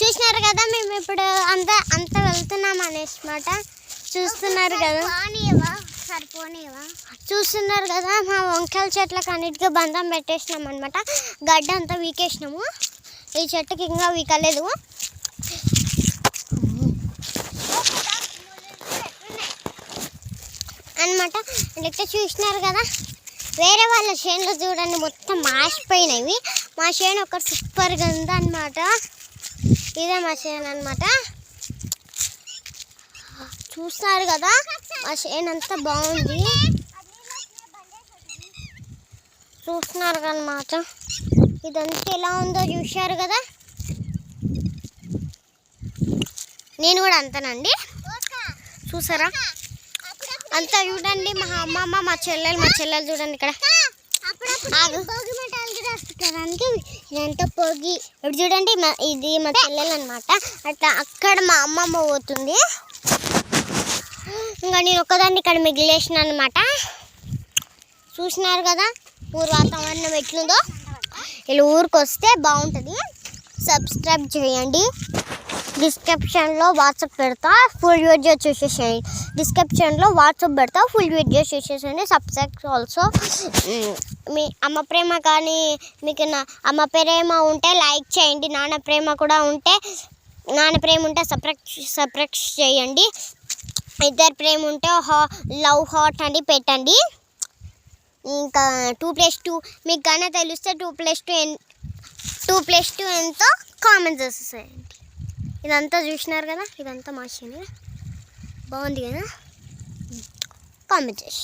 చూసినారు కదా మేము ఇప్పుడు అంత వెళ్తున్నాం అనేమాట. చూస్తున్నారు కదా, చూస్తున్నారు కదా మా వంకాయల చెట్లకు అన్నిటికీ బంధం పెట్టేసినాం అనమాట. గడ్డ అంతా వీకేసినాము, ఈ చెట్టుకి ఇంకా వీకలేదు అనమాట. ఇట్లా చూసినారు కదా, వేరే వాళ్ళ చేనులో చూడండి మొత్తం మాసిపోయినవి. మా చేను ఒక సూపర్గా ఉంది అనమాట. ఇదే మా చేను అనమాట. చూస్తున్నారు కదా మా చేను అంతా బాగుంది. చూస్తున్నారు అన్నమాట. ఇదంతా ఎలా ఉందో చూశారు కదా. నేను కూడా అంతానండి, చూసారా అంతా చూడండి. మా అమ్మమ్మ మా చెల్లెలు చూడండి ఇక్కడ ఎంత పొగి. ఇప్పుడు చూడండి ఇది మా చెల్లెలు అనమాట. అట్లా అక్కడ మా అమ్మమ్మ పోతుంది. ఇంకా నేను ఒక్కదాన్ని ఇక్కడ మిగిలేసిన అనమాట. చూసినారు కదా ఊరు వాతావరణం ఎట్లుందో. ఇలా ఊరికి వస్తే బాగుంటుంది. సబ్స్క్రైబ్ చేయండి. డిస్క్రిప్షన్లో వాట్సాప్ పెడతా, ఫుల్ వీడియో చూసేసేయండి. డిస్క్రిప్షన్లో వాట్సాప్ పెడతా, ఫుల్ వీడియో చూసేసేయండి. Subscribe also. మీ అమ్మ ప్రేమ కానీ మీకు అమ్మ ప్రేమ ఉంటే లైక్ చేయండి. నాన్న ప్రేమ కూడా ఉంటే సబ్స్క్రైబ్ చేయండి. ఇద్దరు ప్రేమ ఉంటే లవ్ హార్ట్ అని పెట్టండి. ఇంకా 2+2 మీకు కానీ తెలిస్తే 2+2 ఎంతో కామెంట్స్ చేసేసేయండి. ఇదంతా చూసినారు కదా, ఇదంతా మా చేను బాగుంది కదా, కామెంట్ చేసి